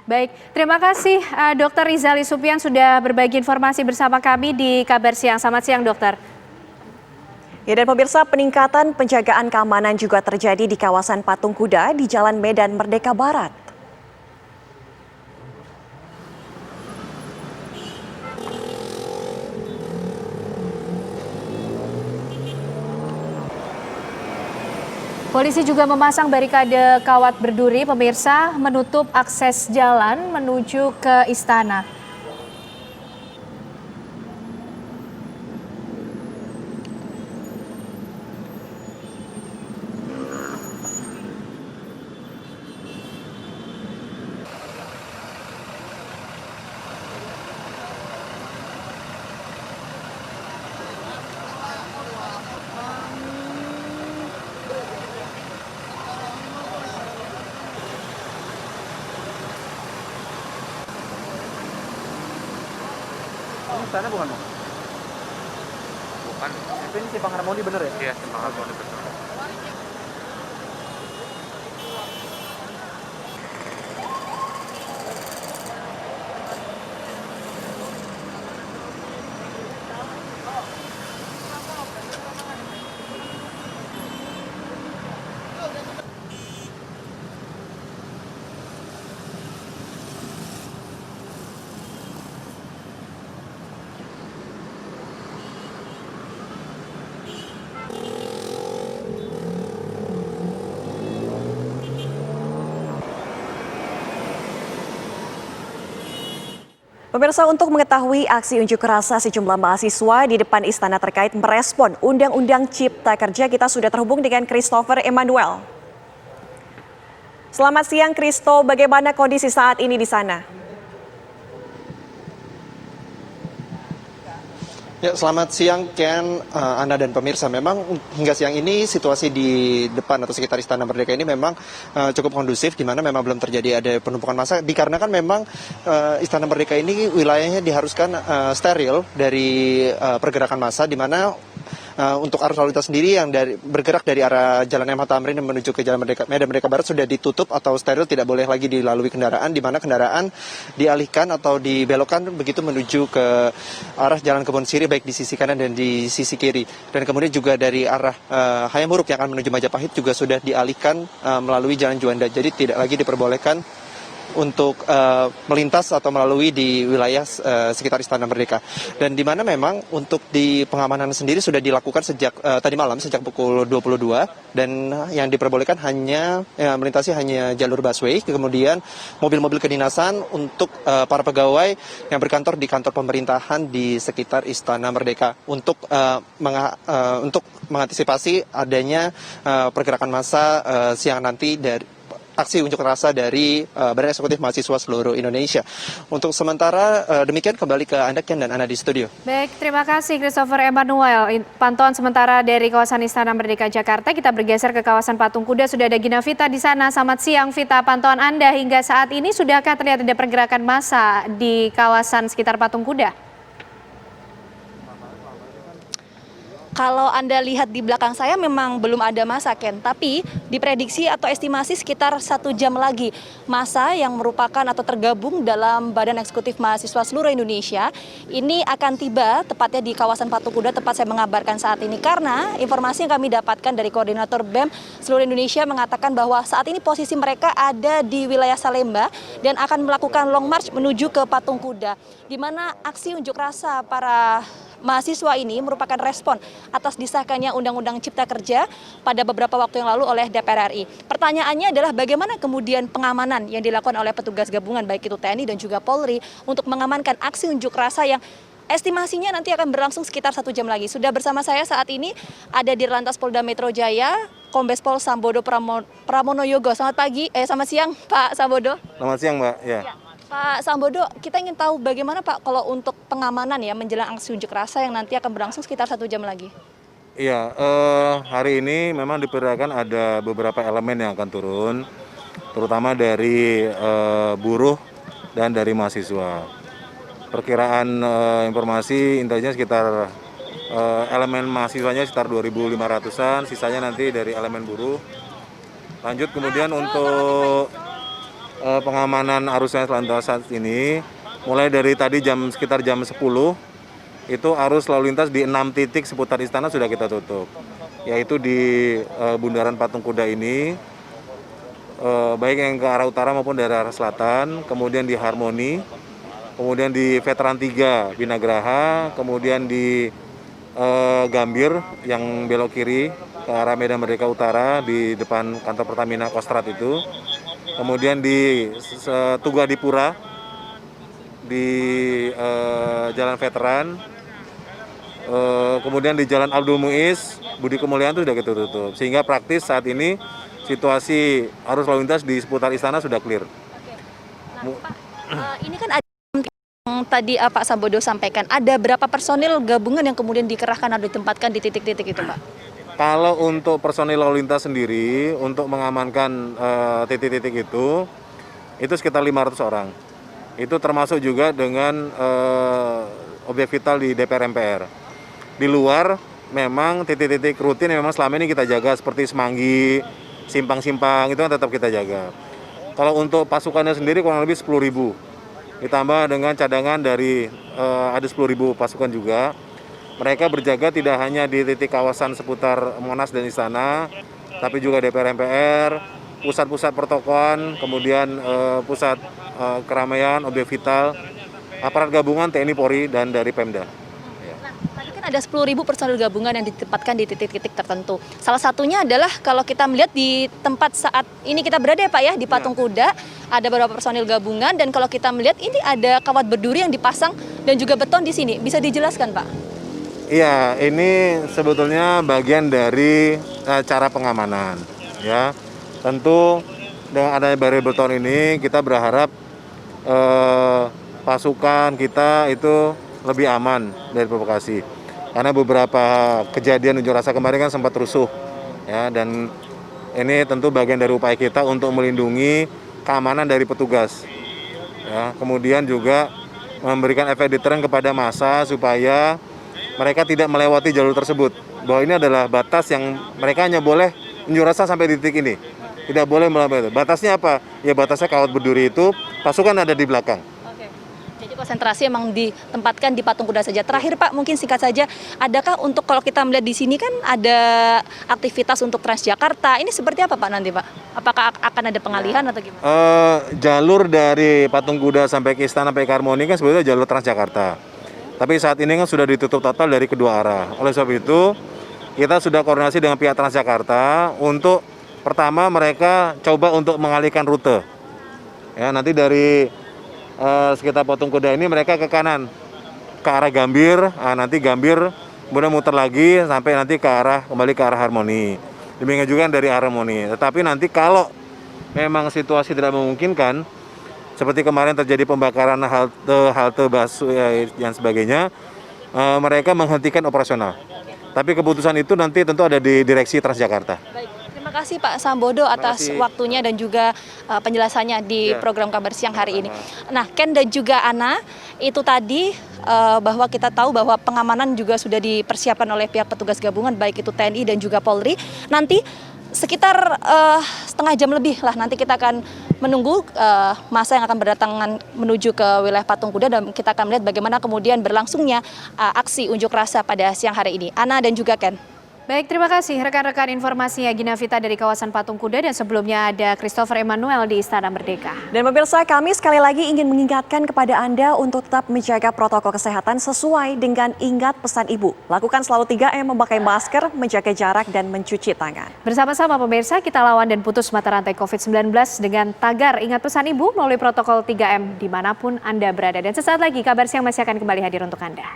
Baik, terima kasih Dr. Rizali Supian sudah berbagi informasi bersama kami di Kabar Siang. Selamat siang, Dokter. Ya, dan pemirsa, peningkatan penjagaan keamanan juga terjadi di kawasan Patung Kuda di Jalan Medan Merdeka Barat. Polisi juga memasang barikade kawat berduri, pemirsa, menutup akses jalan menuju ke istana. Ini sana bukan, Bang? Bukan. Tapi ini Simpang Harmoni bener ya? Iya, Simpang Harmoni betul. Pemirsa, untuk mengetahui aksi unjuk rasa sejumlah mahasiswa di depan istana terkait merespon Undang-Undang Cipta Kerja, kita sudah terhubung dengan Christopher Emmanuel. Selamat siang, Christo. Bagaimana kondisi saat ini di sana? Ya, selamat siang Ken, Anda dan pemirsa. Memang hingga siang ini situasi di depan atau sekitar Istana Merdeka ini memang cukup kondusif, di mana memang belum terjadi ada penumpukan massa dikarenakan memang Istana Merdeka ini wilayahnya diharuskan steril dari pergerakan massa, di mana untuk arus lalu lintas sendiri yang bergerak dari arah Jalan MH Tamrin menuju ke Jalan Medan Merdeka Barat sudah ditutup atau steril, tidak boleh lagi dilalui kendaraan, di mana kendaraan dialihkan atau dibelokkan begitu menuju ke arah Jalan Kebon Sirih baik di sisi kanan dan di sisi kiri. Dan kemudian juga dari arah Hayam Huruf yang akan menuju Majapahit juga sudah dialihkan melalui Jalan Juanda. Jadi tidak lagi diperbolehkan untuk melintas atau melalui di wilayah sekitar Istana Merdeka. Dan di mana memang untuk di pengamanan sendiri sudah dilakukan sejak tadi malam, sejak pukul 22, dan yang diperbolehkan hanya melintasi hanya jalur busway, kemudian mobil-mobil kedinasan untuk para pegawai yang berkantor di kantor pemerintahan di sekitar Istana Merdeka untuk mengantisipasi adanya pergerakan massa siang nanti dari aksi unjuk rasa dari Badan Eksekutif Mahasiswa seluruh Indonesia. Untuk sementara demikian, kembali ke Anda Ken dan Ana di studio. Baik, terima kasih Christopher Emmanuel. Pantauan sementara dari kawasan Istana Merdeka Jakarta. Kita bergeser ke kawasan Patung Kuda. Sudah ada Gina Vita di sana. Selamat siang Vita, pantauan Anda hingga saat ini sudahkah terlihat ada pergerakan massa di kawasan sekitar Patung Kuda? Kalau Anda lihat di belakang saya memang belum ada massa, Ken. Tapi diprediksi atau estimasi sekitar 1 jam lagi massa yang merupakan atau tergabung dalam Badan Eksekutif Mahasiswa seluruh Indonesia ini akan tiba tepatnya di kawasan Patung Kuda, tempat saya mengabarkan saat ini. Karena informasi yang kami dapatkan dari Koordinator BEM seluruh Indonesia mengatakan bahwa saat ini posisi mereka ada di wilayah Salemba dan akan melakukan long march menuju ke Patung Kuda, di mana aksi unjuk rasa para mahasiswa ini merupakan respon atas disahkannya Undang-Undang Cipta Kerja pada beberapa waktu yang lalu oleh DPR RI. Pertanyaannya adalah bagaimana kemudian pengamanan yang dilakukan oleh petugas gabungan baik itu TNI dan juga Polri untuk mengamankan aksi unjuk rasa yang estimasinya nanti akan berlangsung sekitar 1 jam lagi. Sudah bersama saya saat ini ada Dirlantas Polda Metro Jaya, Kombes Pol Sambodo Pramono Yogo. Selamat siang Pak Sambodo. Selamat siang, Mbak. Ya. Pak Sambodo, kita ingin tahu bagaimana Pak kalau untuk pengamanan ya menjelang aksi unjuk rasa yang nanti akan berlangsung sekitar 1 jam lagi. Iya, hari ini memang diperkirakan ada beberapa elemen yang akan turun, terutama dari buruh dan dari mahasiswa. Perkiraan informasi intinya sekitar elemen mahasiswanya sekitar 2.500-an, sisanya nanti dari elemen buruh. Lanjut kemudian untuk pengamanan arus lalu lintas saat ini, mulai dari tadi sekitar jam 10, itu arus lalu lintas di 6 titik seputar istana sudah kita tutup. Yaitu di Bundaran Patung Kuda ini, baik yang ke arah utara maupun dari arah selatan, kemudian di Harmoni, kemudian di Veteran 3 Binagraha, kemudian di Gambir yang belok kiri ke arah Medan Merdeka Utara di depan kantor Pertamina Kostrad itu, kemudian di Tugu Adipura di Jalan Veteran, kemudian di Jalan Abdul Muiz, Budi Kemuliaan itu sudah kita tutup. Sehingga praktis saat ini situasi arus lalu lintas di seputar istana sudah clear. Ini kan ada yang tadi Pak Sambodo sampaikan, ada berapa personil gabungan yang kemudian dikerahkan atau ditempatkan di titik-titik itu, Pak? Kalau untuk personil lalu lintas sendiri, untuk mengamankan titik-titik itu sekitar 500 orang. Itu termasuk juga dengan objek vital di DPR MPR. Di luar, memang titik-titik rutin yang memang selama ini kita jaga, seperti Semanggi, simpang-simpang, itu kan tetap kita jaga. Kalau untuk pasukannya sendiri kurang lebih 10.000. Ditambah dengan cadangan dari ada 10.000 pasukan juga. Mereka berjaga tidak hanya di titik kawasan seputar Monas dan Istana, tapi juga DPR MPR, pusat-pusat pertokoan, kemudian pusat keramaian, objek vital, aparat gabungan TNI Polri dan dari Pemda. Tadi kan ada 10.000 personil gabungan yang ditempatkan di titik-titik tertentu. Salah satunya adalah kalau kita melihat di tempat saat ini kita berada ya Pak ya, di Patung Kuda, ada beberapa personil gabungan dan kalau kita melihat ini ada kawat berduri yang dipasang dan juga beton di sini. Bisa dijelaskan Pak? Iya, ini sebetulnya bagian dari cara pengamanan. Ya, tentu dengan adanya barrier beton ini kita berharap pasukan kita itu lebih aman dari provokasi. Karena beberapa kejadian unjuk rasa kemarin kan sempat rusuh, ya, dan ini tentu bagian dari upaya kita untuk melindungi keamanan dari petugas. Ya, kemudian juga memberikan efek deteran kepada massa supaya mereka tidak melewati jalur tersebut. Bahwa ini adalah batas yang mereka hanya boleh unjuk rasa sampai di titik ini. Tidak boleh melewati itu. Batasnya apa? Ya batasnya kawat berduri itu, pasukan ada di belakang. Oke. Jadi konsentrasi emang ditempatkan di Patung Kuda saja. Terakhir Pak, mungkin singkat saja, adakah untuk kalau kita melihat di sini kan ada aktivitas untuk Transjakarta, ini seperti apa Pak nanti Pak? Apakah akan ada pengalihan atau gimana? Jalur dari Patung Kuda sampai ke Istana PK Harmoni kan sebetulnya jalur Transjakarta. Tapi saat ini kan sudah ditutup total dari kedua arah. Oleh sebab itu, kita sudah koordinasi dengan pihak Transjakarta untuk pertama mereka coba untuk mengalihkan rute. Ya, nanti dari sekitar Patung Kuda ini mereka ke kanan, ke arah Gambir. Nanti Gambir kemudian muter lagi sampai nanti kembali ke arah Harmoni. Demikian juga dari Harmoni. Tetapi nanti kalau memang situasi tidak memungkinkan, seperti kemarin terjadi pembakaran halte busway dan sebagainya, mereka menghentikan operasional. Tapi keputusan itu nanti tentu ada di direksi Transjakarta. Baik, terima kasih Pak Sambodo atas waktunya dan juga penjelasannya di program Kabar Siang hari ini. Nah, Ken dan juga Ana, itu tadi bahwa kita tahu bahwa pengamanan juga sudah dipersiapkan oleh pihak petugas gabungan, baik itu TNI dan juga Polri. Nanti sekitar setengah jam lebih lah nanti kita akan menunggu masa yang akan berdatangan menuju ke wilayah Patung Kuda dan kita akan melihat bagaimana kemudian berlangsungnya aksi unjuk rasa pada siang hari ini. Ana dan juga Ken. Baik, terima kasih rekan-rekan informasinya Gina Vita dari kawasan Patung Kuda dan sebelumnya ada Christopher Emmanuel di Istana Merdeka. Dan pemirsa, kami sekali lagi ingin mengingatkan kepada Anda untuk tetap menjaga protokol kesehatan sesuai dengan ingat pesan Ibu. Lakukan selalu 3M, memakai masker, menjaga jarak, dan mencuci tangan. Bersama-sama pemirsa, kita lawan dan putus mata rantai COVID-19 dengan tagar ingat pesan Ibu melalui protokol 3M dimanapun Anda berada. Dan sesaat lagi Kabar Siang masih akan kembali hadir untuk Anda.